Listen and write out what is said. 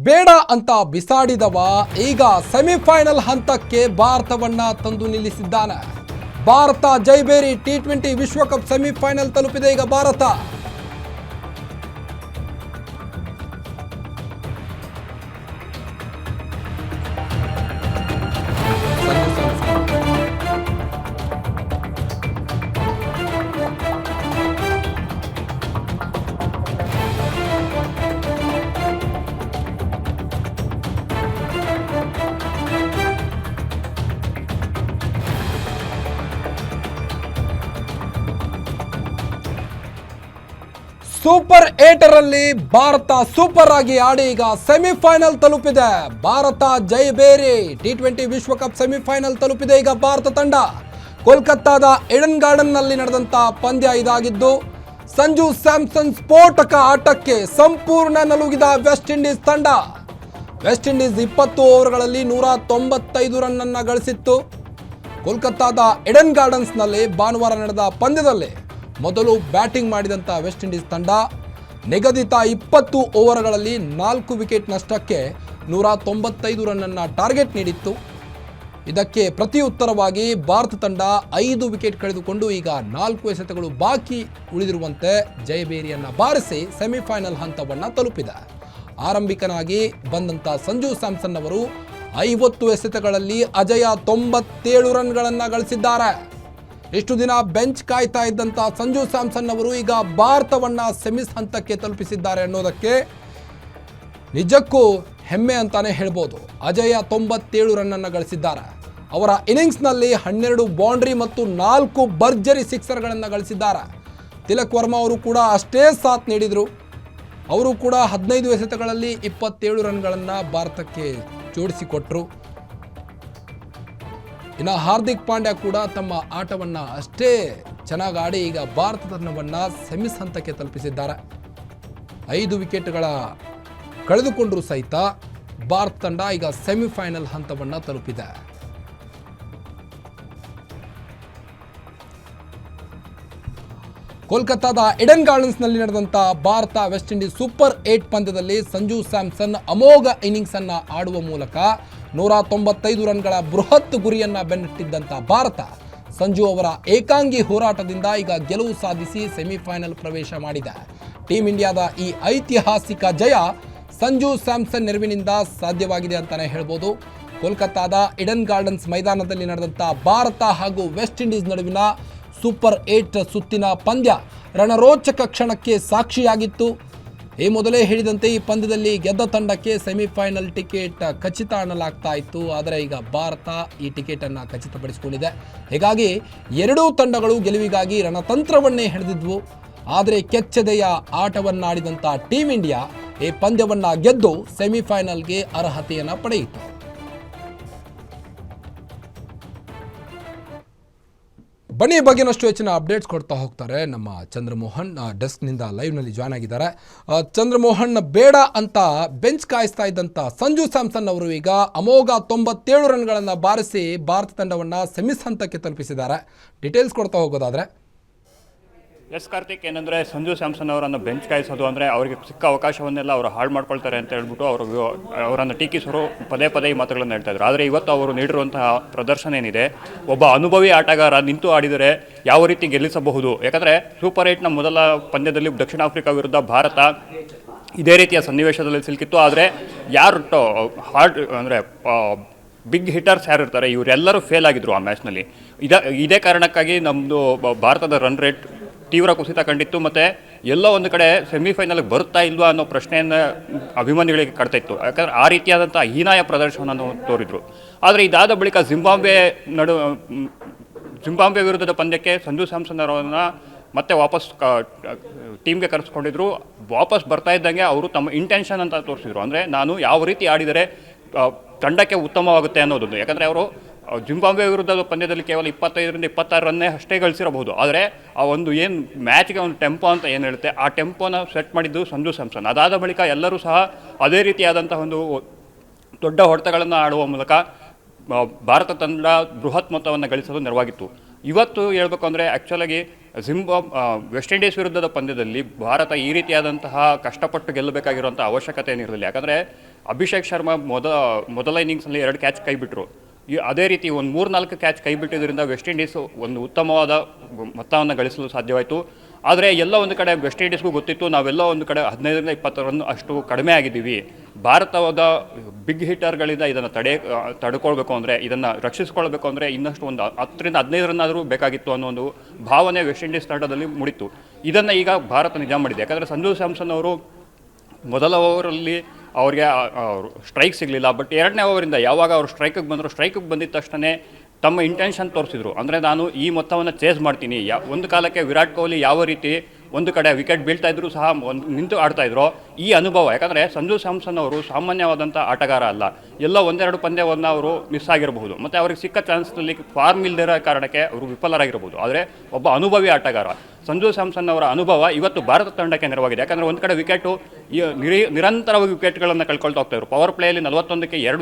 ಬೇಡ ಅಂತ ಬಿಸಾಡಿದವ ಈಗ ಸೆಮಿಫೈನಲ್ ಹಂತಕ್ಕೆ ಭಾರತವನ್ನ ತಂದು ನಿಲ್ಲಿಸಿದ್ದಾನೆ. ಭಾರತ ಜೈಬೇರಿ ಟಿ20 ವಿಶ್ವಕಪ್ ಸೆಮಿಫೈನಲ್ ತಲುಪಿದೆ ಈಗ ಭಾರತ. ಸೂಪರ್ 8 ರಲ್ಲಿ ಭಾರತ ಸೂಪರ್ ಆಗಿ ಆಡಿ ಈಗ ಸೆಮಿಫೈನಲ್ ತಲುಪಿದೆ. ಭಾರತ ಜೈಬೇರಿ ಟಿ20 ವಿಶ್ವಕಪ್ ಸೆಮಿಫೈನಲ್ ತಲುಪಿದೆ ಈಗ ಭಾರತ ತಂಡ. ಕೋಲ್ಕತ್ತಾದ ಈಡನ್ ಗಾರ್ಡನ್ ನಲ್ಲಿ ನಡೆದಂತ ಪಂದ್ಯ ಇದಾಗಿದ್ದು, ಸಂಜು ಸ್ಯಾಮ್ಸನ್ ಸ್ಫೋಟಕ ಆಟಕ್ಕೆ ಸಂಪೂರ್ಣ ನಲುಗಿದ ವೆಸ್ಟ್ ಇಂಡೀಸ್ ತಂಡ. ವೆಸ್ಟ್ ಇಂಡೀಸ್ 20 ಓವರ್ಗಳಲ್ಲಿ 195 ರನ್ ಅನ್ನು ಗಳಿಸಿತ್ತು. ಕೋಲ್ಕತ್ತಾದ ಈಡನ್ ಗಾರ್ಡನ್ಸ್ ನಲ್ಲಿ ಭಾನುವಾರ ನಡೆದ ಪಂದ್ಯದಲ್ಲಿ ಮೊದಲು ಬ್ಯಾಟಿಂಗ್ ಮಾಡಿದಂಥ ವೆಸ್ಟ್ ಇಂಡೀಸ್ ತಂಡ ನಿಗದಿತ 20 ಓವರ್ಗಳಲ್ಲಿ 4 ವಿಕೆಟ್ ನಷ್ಟಕ್ಕೆ 195 ರನ್ ಅನ್ನು ಟಾರ್ಗೆಟ್ ನೀಡಿತ್ತು. ಇದಕ್ಕೆ ಪ್ರತಿಯುತ್ತರವಾಗಿ ಭಾರತ ತಂಡ 5 ವಿಕೆಟ್ ಕಳೆದುಕೊಂಡು ಈಗ 4 ಎಸೆತಗಳು ಬಾಕಿ ಉಳಿದಿರುವಂತೆ ಜಯಬೇರಿಯನ್ನು ಬಾರಿಸಿ ಸೆಮಿಫೈನಲ್ ಹಂತವನ್ನು ತಲುಪಿದೆ. ಆರಂಭಿಕನಾಗಿ ಬಂದಂಥ ಸಂಜು ಸ್ಯಾಮ್ಸನ್ ಅವರು 50 ಎಸೆತಗಳಲ್ಲಿ ಅಜಯ 97 ರನ್ಗಳನ್ನು ಗಳಿಸಿದ್ದಾರೆ. ಇಷ್ಟು ದಿನ ಬೆಂಚ್ ಕಾಯ್ತಾ ಇದ್ದಂಥ ಸಂಜು ಸ್ಯಾಮ್ಸನ್ ಅವರು ಈಗ ಭಾರತವನ್ನ ಸೆಮಿಸ್ ಹಂತಕ್ಕೆ ತಲುಪಿಸಿದ್ದಾರೆ ಅನ್ನೋದಕ್ಕೆ ನಿಜಕ್ಕೂ ಹೆಮ್ಮೆ ಅಂತಾನೆ ಹೇಳ್ಬೋದು. ಅಜಯ 97 ರನ್ ಅನ್ನು ಗಳಿಸಿದ್ದಾರೆ. ಅವರ ಇನ್ನಿಂಗ್ಸ್ನಲ್ಲಿ 12 ಬೌಂಡ್ರಿ ಮತ್ತು 4 ಭರ್ಜರಿ ಸಿಕ್ಸರ್ಗಳನ್ನು ಗಳಿಸಿದ್ದಾರೆ. ತಿಲಕ್ ವರ್ಮಾ ಅವರು ಕೂಡ ಅಷ್ಟೇ ಸಾಥ್ ನೀಡಿದರು. ಅವರು ಕೂಡ 15 ಎಸೆತಗಳಲ್ಲಿ 27 ರನ್ಗಳನ್ನು ಭಾರತಕ್ಕೆ ಜೋಡಿಸಿಕೊಟ್ರು. ಇನ್ನು ಹಾರ್ದಿಕ್ ಪಾಂಡ್ಯ ಕೂಡ ತಮ್ಮ ಆಟವನ್ನು ಅಷ್ಟೇ ಚೆನ್ನಾಗಿ ಆಡಿ ಈಗ ಭಾರತ ತಂಡವನ್ನು ಸೆಮಿಸ್ ಹಂತಕ್ಕೆ ತಲುಪಿಸಿದ್ದಾರೆ. 5 ವಿಕೆಟ್ಗಳ ಕಳೆದುಕೊಂಡರೂ ಸಹಿತ ಭಾರತ ತಂಡ ಈಗ ಸೆಮಿಫೈನಲ್ ಹಂತವನ್ನು ತಲುಪಿದೆ. ಕೋಲ್ಕತ್ತಾದ ಈಡನ್ ಗಾರ್ಡನ್ಸ್ನಲ್ಲಿ ನಡೆದಂಥ ಭಾರತ ವೆಸ್ಟ್ ಇಂಡೀಸ್ ಸೂಪರ್ 8 ಪಂದ್ಯದಲ್ಲಿ ಸಂಜು ಸ್ಯಾಮ್ಸನ್ ಅಮೋಘ ಇನ್ನಿಂಗ್ಸ್ ಅನ್ನು ಆಡುವ ಮೂಲಕ 195 ರನ್ಗಳ ಬೃಹತ್ ಗುರಿಯನ್ನು ಬೆನ್ನಟ್ಟಿದ್ದಂಥ ಭಾರತ ಸಂಜು ಅವರ ಏಕಾಂಗಿ ಹೋರಾಟದಿಂದ ಈಗ ಗೆಲುವು ಸಾಧಿಸಿ ಸೆಮಿಫೈನಲ್ ಪ್ರವೇಶ ಮಾಡಿದೆ. ಟೀಮ್ ಇಂಡಿಯಾದ ಈ ಐತಿಹಾಸಿಕ ಜಯ ಸಂಜು ಸ್ಯಾಮ್ಸನ್ ನೆರವಿನಿಂದ ಸಾಧ್ಯವಾಗಿದೆ ಅಂತಾನೆ ಹೇಳ್ಬೋದು. ಕೋಲ್ಕತ್ತಾದ ಈಡನ್ ಗಾರ್ಡನ್ಸ್ ಮೈದಾನದಲ್ಲಿ ನಡೆದಂಥ ಭಾರತ ಹಾಗೂ ವೆಸ್ಟ್ ಇಂಡೀಸ್ ನಡುವಿನ ಸೂಪರ್ 8 ಸುತ್ತಿನ ಪಂದ್ಯ ರಣರೋಚಕ ಕ್ಷಣಕ್ಕೆ ಸಾಕ್ಷಿಯಾಗಿತ್ತು. ಈ ಮೊದಲೇ ಹೇಳಿದಂತೆ ಈ ಪಂದ್ಯದಲ್ಲಿ ಗೆದ್ದ ತಂಡಕ್ಕೆ ಸೆಮಿಫೈನಲ್ ಟಿಕೆಟ್ ಖಚಿತ ಅನ್ನಲಾಗ್ತಾ ಇತ್ತು. ಆದರೆ ಈಗ ಭಾರತ ಈ ಟಿಕೆಟನ್ನು ಖಚಿತಪಡಿಸಿಕೊಂಡಿದೆ. ಹೀಗಾಗಿ ಎರಡೂ ತಂಡಗಳು ಗೆಲುವಿಗಾಗಿ ರಣತಂತ್ರವನ್ನೇ ಹೆಣೆದಿದ್ವು. ಆದರೆ ಕೆಚ್ಚೆದೆಯ ಆಟವನ್ನಾಡಿದಂಥ ಟೀಮ್ ಇಂಡಿಯಾ ಈ ಪಂದ್ಯವನ್ನು ಗೆದ್ದು ಸೆಮಿಫೈನಲ್ಗೆ ಅರ್ಹತೆಯನ್ನು ಪಡೆಯಿತು. ಬನ್ನಿ ಬಗ್ಗೆನಷ್ಟು ಹೆಚ್ಚಿನ ಅಪ್ಡೇಟ್ಸ್ ಕೊಡ್ತಾ ಹೋಗ್ತಾರೆ ನಮ್ಮ ಚಂದ್ರಮೋಹನ್. ಡೆಸ್ಕ್ನಿಂದ ಲೈವ್ನಲ್ಲಿ ಜಾಯ್ನ್ ಆಗಿದ್ದಾರೆ. ಚಂದ್ರಮೋಹನ್, ಬೇಡ ಅಂತ ಬೆಂಚ್ ಕಾಯಿಸ್ತಾ ಇದ್ದಂಥ ಸಂಜು ಸ್ಯಾಮ್ಸನ್ ಅವರು ಈಗ ಅಮೋಘ 97 ರನ್ಗಳನ್ನು ಬಾರಿಸಿ ಭಾರತ ತಂಡವನ್ನು ಸೆಮಿಸ್ ಹಂತಕ್ಕೆ ತಲುಪಿಸಿದ್ದಾರೆ. ಡೀಟೇಲ್ಸ್ ಕೊಡ್ತಾ ಹೋಗೋದಾದರೆ ಎಸ್ ಕಾರ್ತಿಕ್, ಏನಂದರೆ ಸಂಜು ಸ್ಯಾಮ್ಸನ್ ಅವರನ್ನು ಬೆಂಚ್ ಕಾಯಿಸೋದು ಅಂದರೆ ಅವರಿಗೆ ಸಿಕ್ಕ ಅವಕಾಶವನ್ನೆಲ್ಲ ಅವರು ಹಾಳು ಮಾಡ್ಕೊಳ್ತಾರೆ ಅಂತ ಹೇಳ್ಬಿಟ್ಟು ಅವರನ್ನು ಟೀಕಿಸೋರು ಪದೇ ಪದೇ ಈ ಮಾತುಗಳನ್ನು ಹೇಳ್ತಾ ಇದ್ರು. ಆದರೆ ಇವತ್ತು ಅವರು ನೀಡಿರುವಂತಹ ಪ್ರದರ್ಶನ ಏನಿದೆ, ಒಬ್ಬ ಅನುಭವಿ ಆಟಗಾರ ನಿಂತು ಆಡಿದರೆ ಯಾವ ರೀತಿ ಗೆಲ್ಲಿಸಬಹುದು. ಯಾಕಂದರೆ ಸೂಪರ್ 8ನ ಮೊದಲ ಪಂದ್ಯದಲ್ಲಿ ದಕ್ಷಿಣ ಆಫ್ರಿಕಾ ವಿರುದ್ಧ ಭಾರತ ಇದೇ ರೀತಿಯ ಸನ್ನಿವೇಶದಲ್ಲಿ ಸಿಲುಕಿತ್ತು. ಆದರೆ ಯಾರು ಹಾರ್ಡ್ ಅಂದರೆ ಬಿಗ್ ಹಿಟ್ಟರ್ಸ್ ಯಾರು ಇರ್ತಾರೆ, ಇವರೆಲ್ಲರೂ ಫೇಲ್ ಆಗಿದ್ರು ಆ ಮ್ಯಾಚ್ನಲ್ಲಿ. ಇದೇ ಕಾರಣಕ್ಕಾಗಿ ನಮ್ಮದು ಭಾರತದ ರನ್ ರೇಟ್ ತೀವ್ರ ಕುಸಿತ ಕಂಡಿತ್ತು. ಮತ್ತು ಎಲ್ಲೋ ಒಂದು ಕಡೆ ಸೆಮಿಫೈನಲ್ಗೆ ಬರುತ್ತಾ ಇಲ್ವಾ ಅನ್ನೋ ಪ್ರಶ್ನೆಯನ್ನು ಅಭಿಮಾನಿಗಳಿಗೆ ಕಾಡ್ತಾ ಇತ್ತು. ಯಾಕಂದರೆ ಆ ರೀತಿಯಾದಂಥ ಹೀನಾಯ ಪ್ರದರ್ಶನವನ್ನು ತೋರಿದರು. ಆದರೆ ಇದಾದ ಬಳಿಕ ಜಿಂಬಾಬ್ವೆ ವಿರುದ್ಧದ ಪಂದ್ಯಕ್ಕೆ ಸಂಜು ಸ್ಯಾಮ್ಸನ್ ಅವರನ್ನು ಮತ್ತೆ ವಾಪಸ್ ಟೀಮ್ಗೆ ಕರೆಸ್ಕೊಂಡಿದ್ರು. ವಾಪಸ್ ಬರ್ತಾ ಇದ್ದಂಗೆ ಅವರು ತಮ್ಮ ಇಂಟೆನ್ಷನ್ ಅಂತ ತೋರಿಸಿದ್ರು. ಅಂದರೆ ನಾನು ಯಾವ ರೀತಿ ಆಡಿದರೆ ತಂಡಕ್ಕೆ ಉತ್ತಮವಾಗುತ್ತೆ ಅನ್ನೋದೊಂದು. ಯಾಕಂದರೆ ಅವರು ಜಿಂಬಾಬ್ವೆ ವಿರುದ್ಧದ ಪಂದ್ಯದಲ್ಲಿ ಕೇವಲ 25ರಿಂದ 26 ರನ್ನೇ ಅಷ್ಟೇ ಗಳಿಸಿರಬಹುದು. ಆದರೆ ಆ ಒಂದು ಏನು ಮ್ಯಾಚ್ಗೆ ಒಂದು ಟೆಂಪೋ ಅಂತ ಏನು ಹೇಳುತ್ತೆ, ಆ ಟೆಂಪೋನ ಸೆಟ್ ಮಾಡಿದ್ದು ಸಂಜು ಸ್ಯಾಮ್ಸನ್. ಅದಾದ ಬಳಿಕ ಎಲ್ಲರೂ ಸಹ ಅದೇ ರೀತಿಯಾದಂಥ ಒಂದು ದೊಡ್ಡ ಹೊಡೆತಗಳನ್ನು ಆಡುವ ಮೂಲಕ ಭಾರತ ತಂಡ ಬೃಹತ್ ಮೊತ್ತವನ್ನು ಗಳಿಸಲು ನೆರವಾಗಿತ್ತು. ಇವತ್ತು ಹೇಳಬೇಕು ಅಂದರೆ ಆ್ಯಕ್ಚುಲಾಗಿ ವೆಸ್ಟ್ ಇಂಡೀಸ್ ವಿರುದ್ಧದ ಪಂದ್ಯದಲ್ಲಿ ಭಾರತ ಈ ರೀತಿಯಾದಂತಹ ಕಷ್ಟಪಟ್ಟು ಗೆಲ್ಲಬೇಕಾಗಿರುವಂಥ ಅವಶ್ಯಕತೆ ಏನಿರಲಿಲ್ಲ. ಯಾಕಂದರೆ ಅಭಿಷೇಕ್ ಶರ್ಮಾ ಮೊದಲ ಇನ್ನಿಂಗ್ಸಲ್ಲಿ 2 ಕ್ಯಾಚ್ ಕೈ ಬಿಟ್ಟರು. ಅದೇ ರೀತಿ ಒಂದು 3-4 ಕ್ಯಾಚ್ ಕೈ ಬಿಟ್ಟಿದ್ದರಿಂದ ವೆಸ್ಟ್ ಇಂಡೀಸು ಒಂದು ಉತ್ತಮವಾದ ಮೊತ್ತವನ್ನು ಗಳಿಸಲು ಸಾಧ್ಯವಾಯಿತು. ಆದರೆ ಎಲ್ಲ ಒಂದು ಕಡೆ ವೆಸ್ಟ್ ಇಂಡೀಸ್ಗೂ ಗೊತ್ತಿತ್ತು, ನಾವೆಲ್ಲ ಒಂದು ಕಡೆ 15-20 ರನ್ ಅಷ್ಟು ಕಡಿಮೆ ಆಗಿದ್ದೀವಿ. ಭಾರತದ ಬಿಗ್ ಹಿಟ್ಟರ್ಗಳಿಂದ ಇದನ್ನು ತಡ್ಕೊಳ್ಬೇಕು ಅಂದರೆ, ಇದನ್ನು ರಕ್ಷಿಸ್ಕೊಳ್ಬೇಕು ಅಂದರೆ ಇನ್ನಷ್ಟು ಒಂದು 10-15 ರನ್ ಆದರೂ ಬೇಕಾಗಿತ್ತು ಅನ್ನೋ ಒಂದು ಭಾವನೆ ವೆಸ್ಟ್ ಇಂಡೀಸ್ ತಂಡದಲ್ಲಿ ಮೂಡಿತ್ತು. ಇದನ್ನು ಈಗ ಭಾರತ ನಿಜ ಮಾಡಿದೆ. ಯಾಕಂದರೆ ಸಂಜು ಸ್ಯಾಮ್ಸನ್ ಅವರು ಮೊದಲ ಓವರಲ್ಲಿ ಅವ್ರಿಗೆ ಸ್ಟ್ರೈಕ್ ಸಿಗಲಿಲ್ಲ. ಬಟ್ 2ನೇ ಓವರಿಂದ ಯಾವಾಗ ಅವರು ಸ್ಟ್ರೈಕಿಗೆ ಬಂದಿದ್ದ ತಕ್ಷಣ ತಮ್ಮ ಇಂಟೆನ್ಷನ್ ತೋರಿಸಿದ್ರು. ಅಂದರೆ ನಾನು ಈ ಮೊತ್ತವನ್ನು ಚೇಸ್ ಮಾಡ್ತೀನಿ. ಒಂದು ಕಾಲಕ್ಕೆ ವಿರಾಟ್ ಕೊಹ್ಲಿ ಯಾವ ರೀತಿ ಒಂದು ಕಡೆ ವಿಕೆಟ್ ಬೀಳ್ತಾ ಇದ್ರು ಸಹ ನಿಂತು ಆಡ್ತಾಯಿದ್ರು, ಈ ಅನುಭವ. ಯಾಕಂದರೆ ಸಂಜು ಸ್ಯಾಮ್ಸನ್ ಅವರು ಸಾಮಾನ್ಯವಾದಂಥ ಆಟಗಾರ ಅಲ್ಲ. ಎಲ್ಲ 1-2 ಪಂದ್ಯವನ್ನು ಅವರು ಮಿಸ್ ಆಗಿರಬಹುದು, ಮತ್ತು ಅವ್ರಿಗೆ ಸಿಕ್ಕ ಚಾನ್ಸ್ನಲ್ಲಿ ಫಾರ್ಮ್ ಇಲ್ಲದಿರೋ ಕಾರಣಕ್ಕೆ ಅವರು ವಿಫಲರಾಗಿರಬಹುದು. ಆದರೆ ಒಬ್ಬ ಅನುಭವಿ ಆಟಗಾರ ಸಂಜು ಸ್ಯಾಮ್ಸನ್ ಅವರ ಅನುಭವ ಇವತ್ತು ಭಾರತ ತಂಡಕ್ಕೆ ನೆರವಾಗಿದೆ. ಯಾಕಂದರೆ ಒಂದು ಕಡೆ ನಿರಂತರವಾಗಿ ವಿಕೆಟ್ಗಳನ್ನು ಕಳ್ಕೊಳ್ತಾ ಹೋಗ್ತಾಯಿದ್ರು. ಪವರ್ ಪ್ಲೇಯಲ್ಲಿ 41ಕ್ಕೆ 2